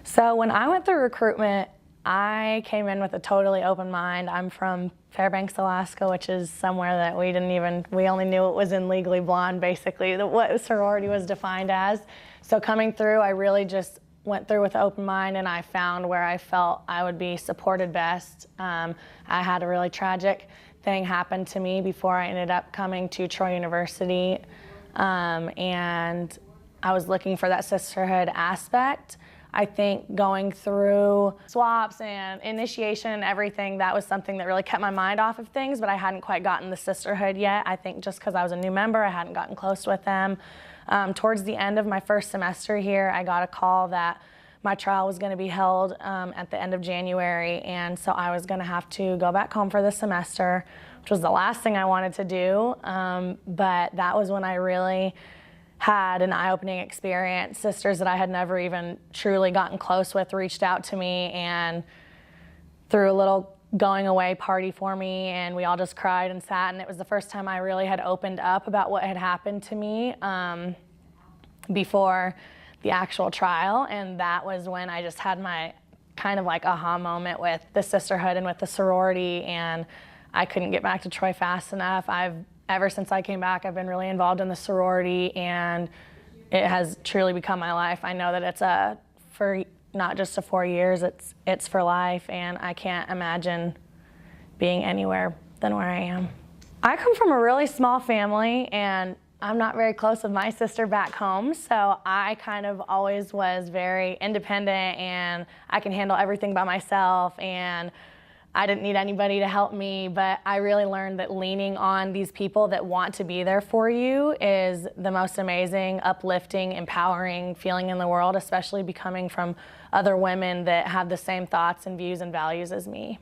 So when I went through recruitment, I came in with a totally open mind. I'm from Fairbanks, Alaska, which is somewhere that we only knew it was in Legally Blonde, basically, what sorority was defined as. So coming through, I really just went through with an open mind, and I found where I felt I would be supported best. I had a really tragic thing happen to me before I ended up coming to Troy University, and I was looking for that sisterhood aspect. I think going through swaps and initiation and everything, that was something that really kept my mind off of things, but I hadn't quite gotten the sisterhood yet. I think just because I was a new member, I hadn't gotten close with them. Towards the end of my first semester here, I got a call that my trial was going to be held at the end of January, and so I was going to have to go back home for the semester, which was the last thing I wanted to do, but that was when I really had an eye-opening experience. Sisters that I had never even truly gotten close with reached out to me and threw a little going away party for me, and we all just cried and sat, and it was the first time I really had opened up about what had happened to me before the actual trial, and that was when I just had my kind of like aha moment with the sisterhood and with the sorority, and I couldn't get back to Troy fast enough. Ever since I came back, I've been really involved in the sorority, and it has truly become my life. I know that it's for not just 4 years, it's for life, and I can't imagine being anywhere than where I am. I come from a really small family, and I'm not very close with my sister back home, so I kind of always was very independent, and I can handle everything by myself, and I didn't need anybody to help me, but I really learned that leaning on these people that want to be there for you is the most amazing, uplifting, empowering feeling in the world, especially coming from other women that have the same thoughts and views and values as me.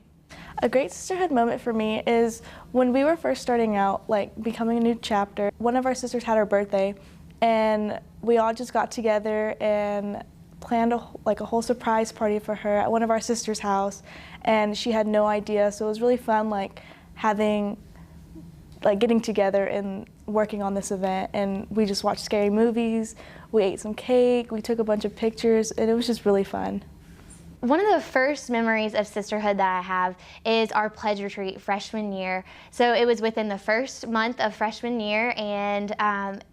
A great sisterhood moment for me is when we were first starting out, like becoming a new chapter. One of our sisters had her birthday, and we all just got together and planned a whole surprise party for her at one of our sisters' house, and she had no idea. So it was really fun, getting together and working on this event. And we just watched scary movies. We ate some cake. We took a bunch of pictures, and it was just really fun. One of the first memories of sisterhood that I have is our pledge retreat freshman year. So it was within the first month of freshman year, and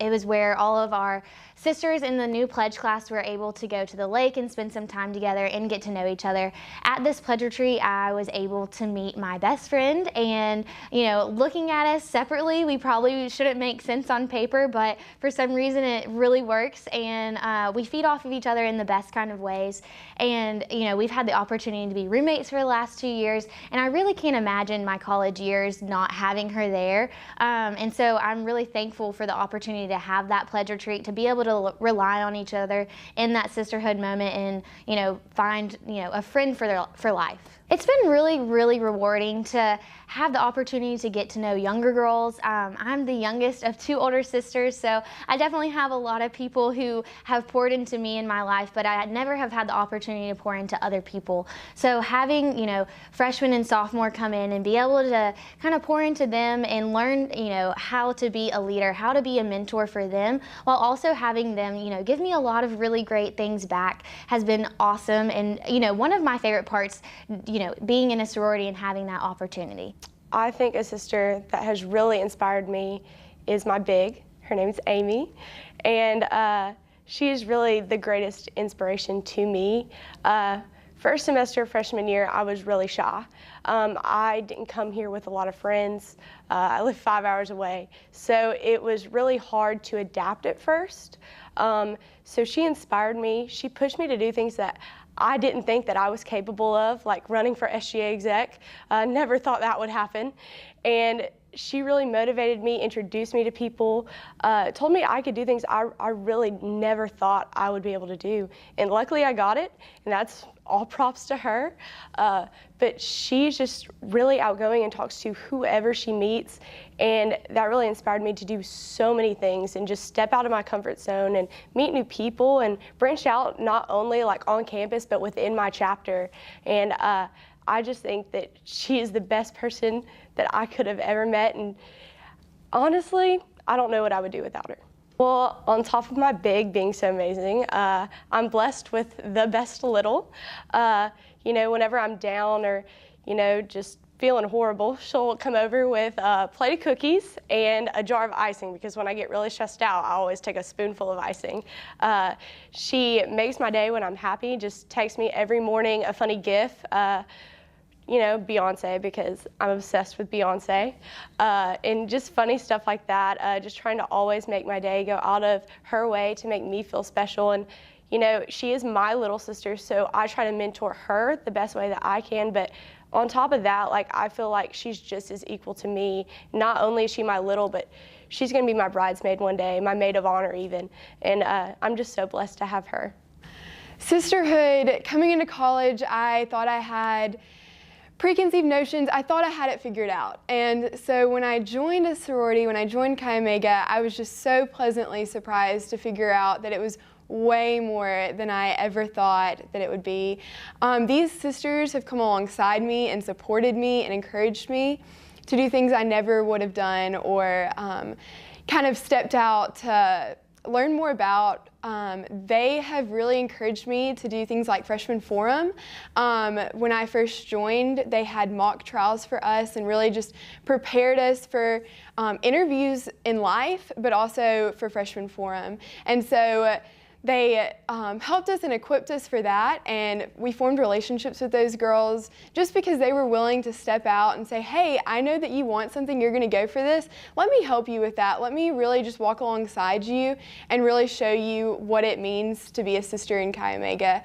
it was where all of our sisters in the new pledge class were able to go to the lake and spend some time together and get to know each other. At this pledge retreat, I was able to meet my best friend, and looking at us separately, we probably shouldn't make sense on paper, but for some reason it really works, and we feed off of each other in the best kind of ways. And we've had the opportunity to be roommates for the last 2 years, and I really can't imagine my college years not having her there. And so I'm really thankful for the opportunity to have that pledge retreat, to be able to rely on each other in that sisterhood moment, and find a friend for life. It's been really, really rewarding to have the opportunity to get to know younger girls. I'm the youngest of 2 older sisters, so I definitely have a lot of people who have poured into me in my life, but I never have had the opportunity to pour into other people. So having, freshmen and sophomore come in and be able to kind of pour into them and learn, how to be a leader, how to be a mentor for them, while also having them, give me a lot of really great things back, has been awesome. And, one of my favorite parts, being in a sorority and having that opportunity. I think a sister that has really inspired me is my big. Her name is Amy, and she is really the greatest inspiration to me. First semester freshman year, I was really shy. I didn't come here with a lot of friends. I live 5 hours away, so it was really hard to adapt at first. So she inspired me. She pushed me to do things that I didn't think that I was capable of, like running for SGA exec. Never thought that would happen. And she really motivated me, introduced me to people, told me I could do things I really never thought I would be able to do. And luckily I got it, and that's all props to her. But she's just really outgoing and talks to whoever she meets, and that really inspired me to do so many things and just step out of my comfort zone and meet new people and branch out, not only like on campus but within my chapter. And I just think that she is the best person that I could have ever met, and honestly, I don't know what I would do without her. Well, on top of my big being so amazing, I'm blessed with the best little. You know, whenever I'm down or, you know, just feeling horrible, she'll come over with a plate of cookies and a jar of icing, because when I get really stressed out, I always take a spoonful of icing. She makes my day when I'm happy, just texts me every morning a funny GIF. You know, Beyonce, because I'm obsessed with Beyonce, and just funny stuff like that, just trying to always make my day go out of her way to make me feel special. And, you know, she is my little sister, so I try to mentor her the best way that I can, but on top of that, like, I feel like she's just as equal to me. Not only is she my little, but she's gonna be my bridesmaid one day, my maid of honor even, and I'm just so blessed to have her. Sisterhood, coming into college, I thought I had preconceived notions. I thought I had it figured out. And so when I joined a sorority, when I joined Chi Omega, I was just so pleasantly surprised to figure out that it was way more than I ever thought that it would be. These sisters have come alongside me and supported me and encouraged me to do things I never would have done, or kind of stepped out to learn more about. They have really encouraged me to do things like freshman forum. When I first joined, they had mock trials for us and really just prepared us for interviews in life, but also for freshman forum. And so they helped us and equipped us for that, and we formed relationships with those girls just because they were willing to step out and say, hey, I know that you want something, you're going to go for this. Let me help you with that. Let me really just walk alongside you and really show you what it means to be a sister in Chi Omega.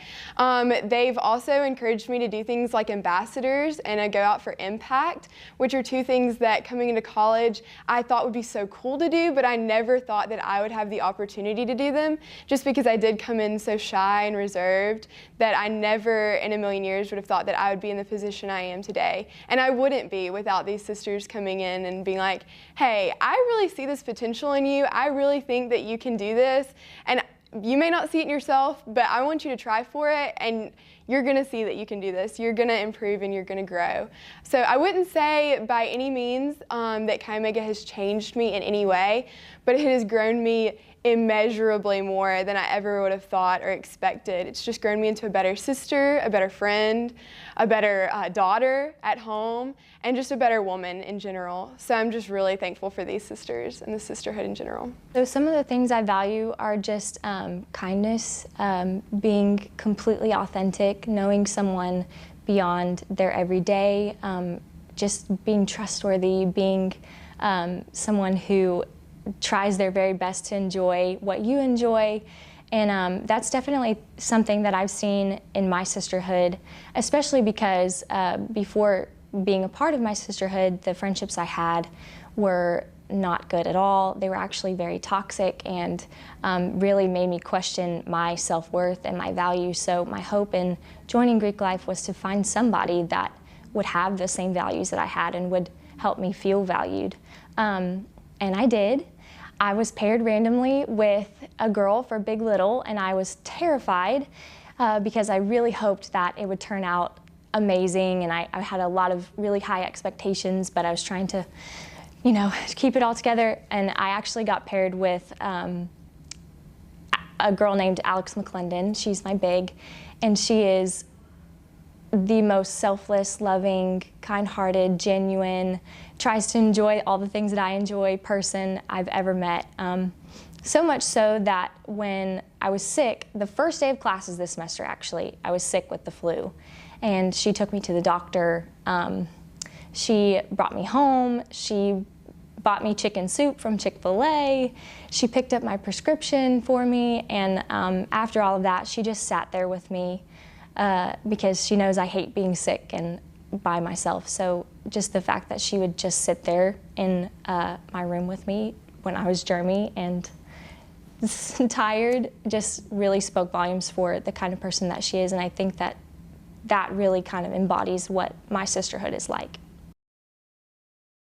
They've also encouraged me to do things like ambassadors and a Go Out for Impact, which are two things that coming into college I thought would be so cool to do, but I never thought that I would have the opportunity to do them, just because I did come in so shy and reserved that I never in a million years would have thought that I would be in the position I am today. And I wouldn't be without these sisters coming in and being like, hey, I really see this potential in you. I really think that you can do this. And you may not see it in yourself, but I want you to try for it, and you're going to see that you can do this. You're going to improve and you're going to grow. So I wouldn't say by any means that Chi Omega has changed me in any way, but it has grown me immeasurably more than I ever would have thought or expected. It's just grown me into a better sister, a better friend, a better daughter at home, and just a better woman in general. So I'm just really thankful for these sisters and the sisterhood in general. So some of the things I value are just kindness, being completely authentic, knowing someone beyond their everyday, just being trustworthy, being someone who tries their very best to enjoy what you enjoy. And that's definitely something that I've seen in my sisterhood, especially because before being a part of my sisterhood, the friendships I had were not good at all. They were actually very toxic and really made me question my self-worth and my value. So my hope in joining Greek Life was to find somebody that would have the same values that I had and would help me feel valued. And I did. I was paired randomly with a girl for Big Little, and I was terrified because I really hoped that it would turn out amazing, and I had a lot of really high expectations, but I was trying to, you know, keep it all together. And I actually got paired with a girl named Alex McClendon. She's my big, and she is the most selfless, loving, kind-hearted, genuine, tries to enjoy all the things that I enjoy person I've ever met. So much so that when I was sick, the first day of classes this semester actually, I was sick with the flu. And she took me to the doctor. She brought me home. She bought me chicken soup from Chick-fil-A. She picked up my prescription for me. And after all of that, she just sat there with me because she knows I hate being sick and by myself. So just the fact that she would just sit there in my room with me when I was germy and tired just really spoke volumes for the kind of person that she is. And I think that that really kind of embodies what my sisterhood is like.